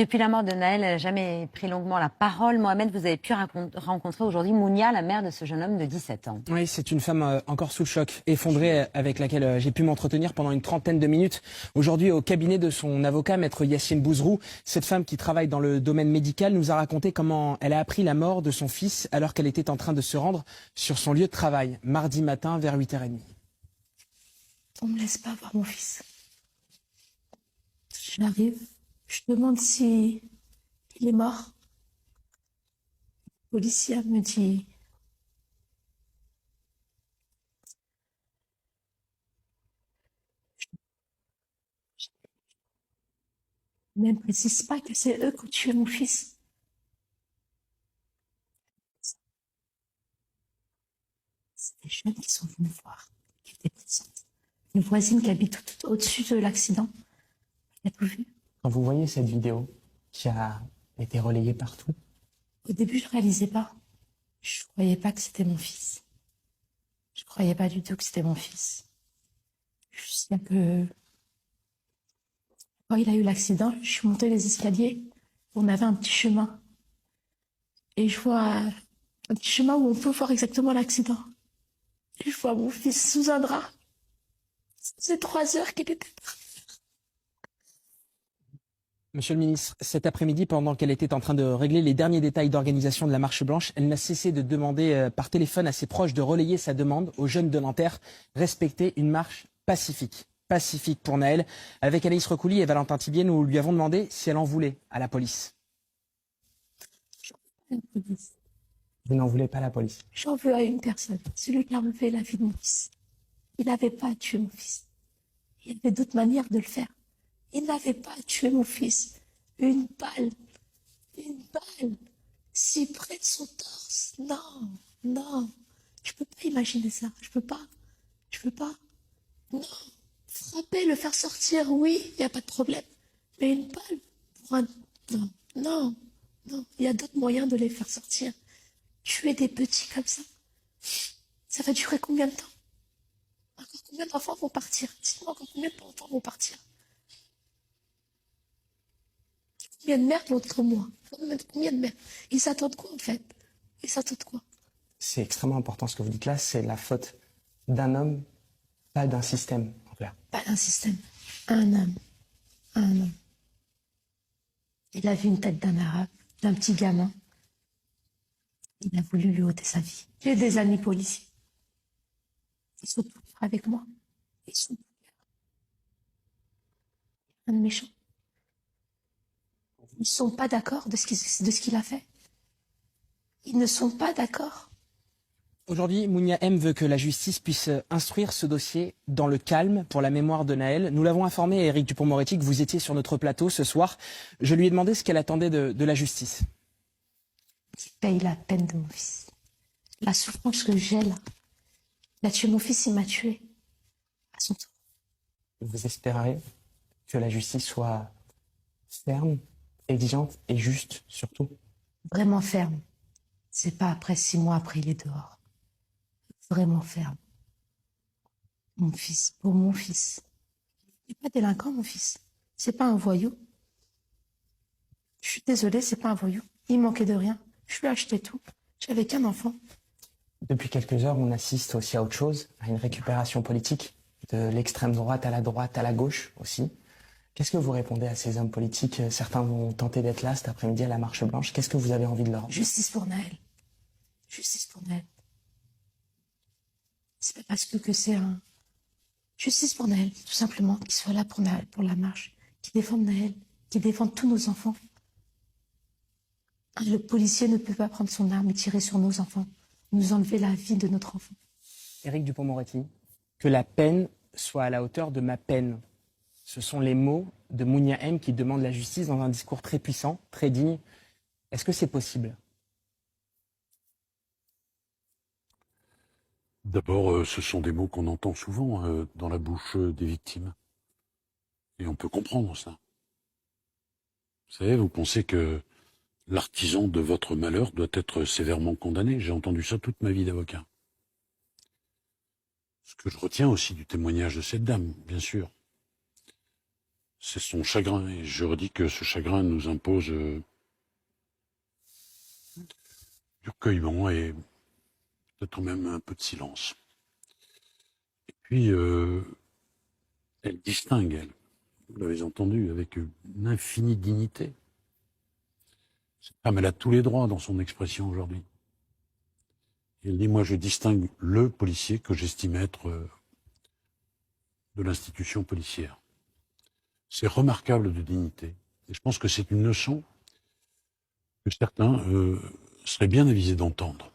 Depuis la mort de Naël, elle n'a jamais pris longuement la parole. Mohamed, vous avez pu rencontrer aujourd'hui Mounia, la mère de ce jeune homme de 17 ans. Oui, c'est une femme encore sous le choc, effondrée, avec laquelle j'ai pu m'entretenir pendant une trentaine de minutes. Aujourd'hui, au cabinet de son avocat, maître Yassine Bouzrou, cette femme qui travaille dans le domaine médical nous a raconté comment elle a appris la mort de son fils alors qu'elle était en train de se rendre sur son lieu de travail, mardi matin vers 8h30. On me laisse pas voir mon fils. J'arrive, je demande si il est mort. Le policier me dit même précise pas que c'est eux qui ont tué mon fils. C'est des jeunes qui sont venus me voir, qui étaient présentes. Une voisine qui habite tout au-dessus de l'accident. Elle a tout vu. Quand vous voyez cette vidéo qui a été relayée partout, Au début, je réalisais pas. Je croyais pas que c'était mon fils. Je croyais pas du tout que c'était mon fils. Jusqu'à que, quand il a eu l'accident, je suis montée les escaliers. On avait un petit chemin. Et je vois un petit chemin où on peut voir exactement l'accident. Et je vois mon fils sous un drap. C'est 3 heures qu'il était là. Monsieur le ministre, cet après-midi, pendant qu'elle était en train de régler les derniers détails d'organisation de la Marche Blanche, elle n'a cessé de demander par téléphone à ses proches de relayer sa demande aux jeunes de Nanterre, respecter une marche pacifique. Pacifique pour Naël. Avec Anaïs Recouli et Valentin Thibier, nous lui avons demandé si elle en voulait à la police. Vous n'en voulez pas à la police? J'en veux à une personne, celui qui a enlevé la vie de mon fils. Il n'avait pas tué mon fils. Il y avait d'autres manières de le faire. Il n'avait pas tué mon fils. Une balle, si près de son torse. Non, non, je peux pas imaginer ça. Je peux pas. Non, frapper, le faire sortir, oui, il n'y a pas de problème. Mais une balle pour un... Non. Il y a d'autres moyens de les faire sortir. Tuer des petits comme ça va durer combien de temps? Encore combien d'enfants vont partir? Dites-moi encore combien d'enfants vont partir? Combien de mères vont être moi? Combien de mères? Ils attendent quoi en fait? Ils attendent quoi? C'est extrêmement important ce que vous dites là, c'est la faute d'un homme, pas d'un système en clair. Pas d'un système. Un homme. Il a vu une tête d'un arabe, d'un petit gamin. Il a voulu lui ôter sa vie. J'ai des amis policiers. Ils sont tous avec moi. Ils sont un méchant. Ils ne sont pas d'accord de ce qu'il a fait. Ils ne sont pas d'accord. Aujourd'hui, Mounia M veut que la justice puisse instruire ce dossier dans le calme pour la mémoire de Naël. Nous l'avons informé, Éric Dupond-Moretti, que vous étiez sur notre plateau ce soir. Je lui ai demandé ce qu'elle attendait de la justice. Qu'il paye la peine de mon fils. La souffrance que j'ai là. Il a tué mon fils, il m'a tué. À son tour. Vous espérez que la justice soit ferme, exigeante et juste surtout? Vraiment ferme. C'est pas après 6 mois après il est dehors. Vraiment ferme. Mon fils, pour mon fils. Il n'est pas délinquant, mon fils. C'est pas un voyou. Je suis désolée, c'est pas un voyou. Il manquait de rien. Je lui ai acheté tout. J'avais qu'un enfant. Depuis quelques heures, on assiste aussi à autre chose, à une récupération politique de l'extrême droite, à la gauche aussi. Qu'est-ce que vous répondez à ces hommes politiques? Certains vont tenter d'être là cet après-midi à la Marche Blanche. Qu'est-ce que vous avez envie de leur dire? Justice pour Naël. Justice pour Naël. C'est pas parce que c'est un... Justice pour Naël, tout simplement. Qu'il soit là pour Naël, pour la marche. Qu'il défende Naël. Qu'il défende tous nos enfants. Le policier ne peut pas prendre son arme et tirer sur nos enfants. Nous enlever la vie de notre enfant. Éric Dupond-Moretti, que la peine soit à la hauteur de ma peine. Ce sont les mots de Mounia M qui demande la justice dans un discours très puissant, très digne. Est-ce que c'est possible? D'abord, ce sont des mots qu'on entend souvent dans la bouche des victimes. Et on peut comprendre ça. Vous savez, vous pensez que l'artisan de votre malheur doit être sévèrement condamné. J'ai entendu ça toute ma vie d'avocat. Ce que je retiens aussi du témoignage de cette dame, bien sûr, c'est son chagrin. Et je redis que ce chagrin nous impose du recueillement et peut-être même un peu de silence. Et puis, elle distingue, elle, vous l'avez entendu, avec une infinie dignité. Cette femme, elle a tous les droits dans son expression aujourd'hui. Et elle dit, moi, je distingue le policier que j'estime être de l'institution policière. C'est remarquable de dignité. Et je pense que c'est une leçon que certains seraient bien avisés d'entendre.